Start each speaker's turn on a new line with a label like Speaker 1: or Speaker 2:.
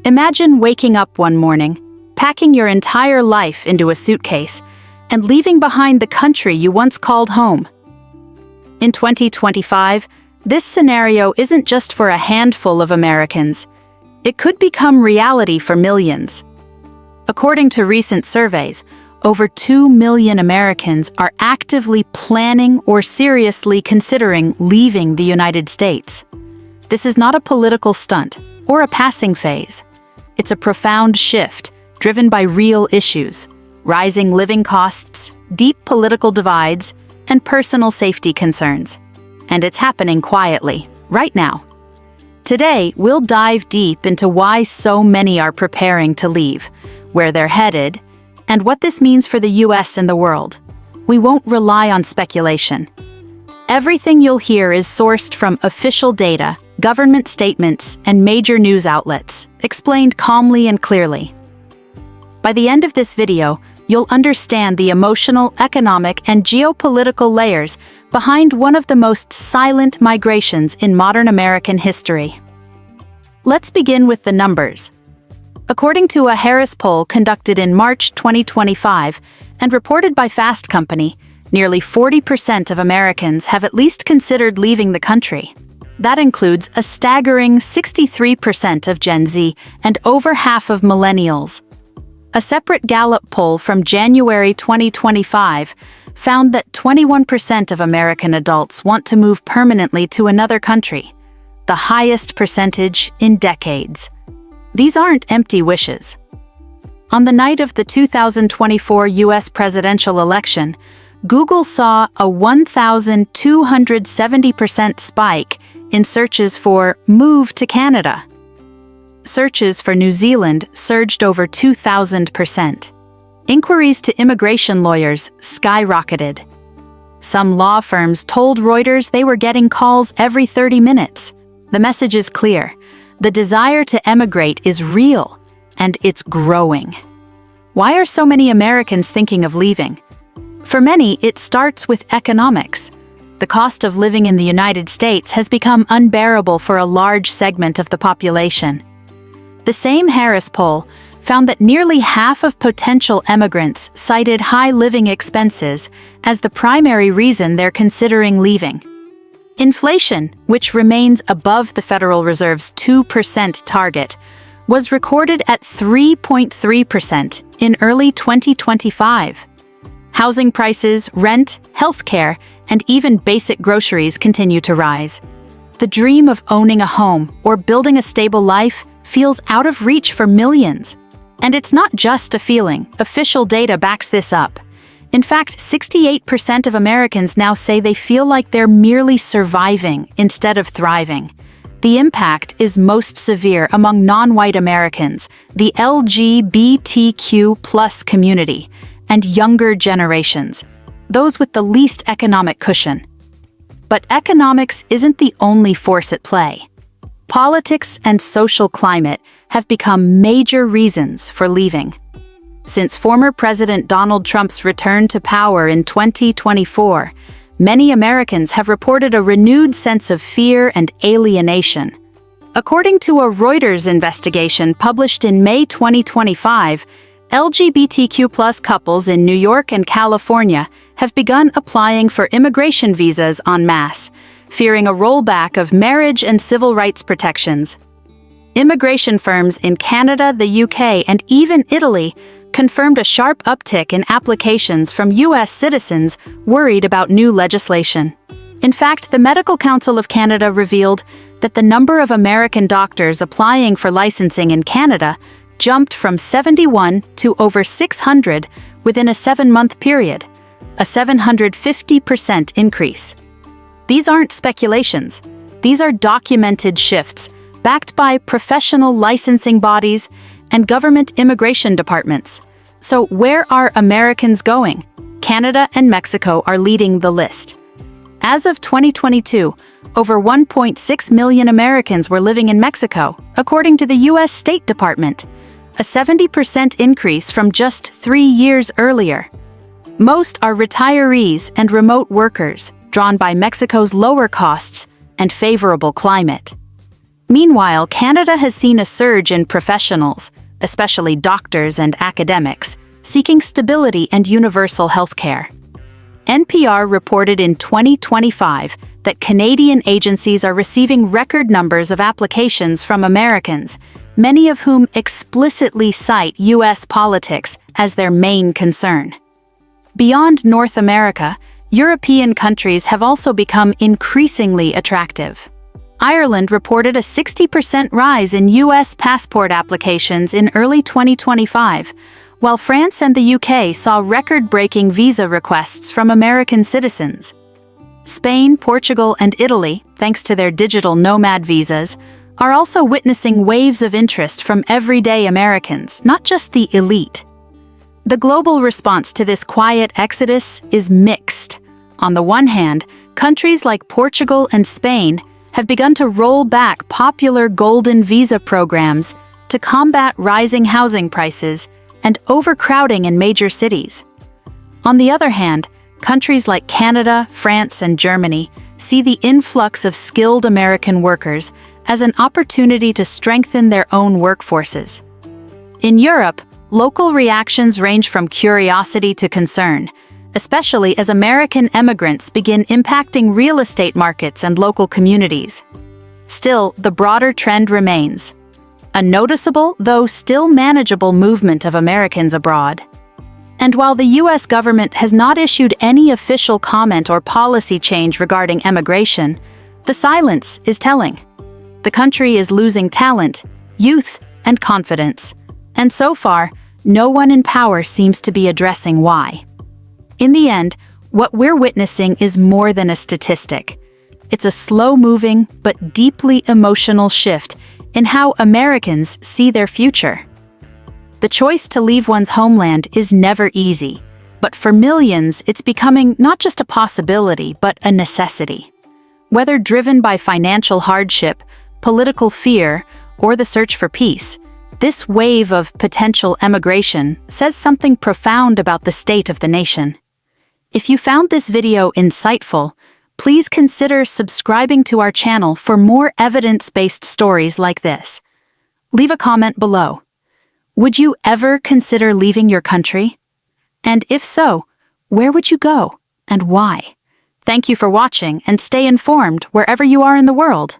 Speaker 1: Imagine waking up one morning, packing your entire life into a suitcase, and leaving behind the country you once called home. In 2025, this scenario isn't just for a handful of Americans. It could become reality for millions. According to recent surveys, over 2 million Americans are actively planning or seriously considering leaving the United States. This is not a political stunt or a passing phase. It's a profound shift driven by real issues: rising living costs, deep political divides, and personal safety concerns. And it's happening quietly, right now. Today, we'll dive deep into why so many are preparing to leave, where they're headed, and what this means for the US and the world. We won't rely on speculation. Everything you'll hear is sourced from official data, government statements, and major news outlets, explained calmly and clearly. By the end of this video, you'll understand the emotional, economic, and geopolitical layers behind one of the most silent migrations in modern American history. Let's begin with the numbers. According to a Harris poll conducted in March 2025 and reported by Fast Company, nearly 40% of Americans have at least considered leaving the country. That includes a staggering 63% of Gen Z and over half of millennials. A separate Gallup poll from January 2025 found that 21% of American adults want to move permanently to another country, the highest percentage in decades. These aren't empty wishes. On the night of the 2024 US presidential election, Google saw a 1,270% spike in searches for "move to Canada." Searches for New Zealand surged over 2,000%. Inquiries to immigration lawyers skyrocketed. Some law firms told Reuters they were getting calls every 30 minutes. The message is clear. The desire to emigrate is real, and it's growing. Why are so many Americans thinking of leaving? For many, it starts with economics. The cost of living in the United States has become unbearable for a large segment of the population. The same Harris poll found that nearly half of potential emigrants cited high living expenses as the primary reason they're considering leaving. Inflation, which remains above the Federal Reserve's 2% target, was recorded at 3.3% in early 2025. Housing prices, rent, healthcare, and even basic groceries continue to rise. The dream of owning a home or building a stable life feels out of reach for millions. And it's not just a feeling. Official data backs this up. In fact, 68% of Americans now say they feel like they're merely surviving instead of thriving. The impact is most severe among non-white Americans, the LGBTQ+ community, and younger generations, those with the least economic cushion. But economics isn't the only force at play. Politics and social climate have become major reasons for leaving. Since former President Donald Trump's return to power in 2024, many Americans have reported a renewed sense of fear and alienation. According to a Reuters investigation published in May 2025, LGBTQ+ couples in New York and California have begun applying for immigration visas en masse, fearing a rollback of marriage and civil rights protections. Immigration firms in Canada, the UK, and even Italy confirmed a sharp uptick in applications from US citizens worried about new legislation. In fact, the Medical Council of Canada revealed that the number of American doctors applying for licensing in Canada jumped from 71 to over 600 within a 7-month period, a 750% increase. These aren't speculations. These are documented shifts backed by professional licensing bodies and government immigration departments. So where are Americans going? Canada and Mexico are leading the list. As of 2022, over 1.6 million Americans were living in Mexico, according to the U.S. State Department, a 70% increase from just 3 years earlier. Most are retirees and remote workers, drawn by Mexico's lower costs and favorable climate. Meanwhile, Canada has seen a surge in professionals, especially doctors and academics, seeking stability and universal health care. NPR reported in 2025 that Canadian agencies are receiving record numbers of applications from Americans, many of whom explicitly cite U.S. politics as their main concern. Beyond North America, European countries have also become increasingly attractive. Ireland reported a 60% rise in U.S. passport applications in early 2025, while France and the UK saw record-breaking visa requests from American citizens. Spain, Portugal, and Italy, thanks to their digital nomad visas, are also witnessing waves of interest from everyday Americans, not just the elite. The global response to this quiet exodus is mixed. On the one hand, countries like Portugal and Spain have begun to roll back popular golden visa programs to combat rising housing prices and overcrowding in major cities. On the other hand, countries like Canada, France, and Germany see the influx of skilled American workers as an opportunity to strengthen their own workforces. In Europe, local reactions range from curiosity to concern, especially as American immigrants begin impacting real estate markets and local communities. Still, the broader trend remains: a noticeable, though still manageable, movement of Americans abroad. And while the U.S. government has not issued any official comment or policy change regarding emigration, the silence is telling. The country is losing talent, youth, and confidence, and so far, no one in power seems to be addressing why. In the end, what we're witnessing is more than a statistic. It's a slow-moving but deeply emotional shift in how Americans see their future. The choice to leave one's homeland is never easy, but for millions, it's becoming not just a possibility, but a necessity. Whether driven by financial hardship, political fear, or the search for peace, this wave of potential emigration says something profound about the state of the nation. If you found this video insightful, please consider subscribing to our channel for more evidence-based stories like this. Leave a comment below. Would you ever consider leaving your country? And if so, where would you go and why? Thank you for watching, and stay informed wherever you are in the world.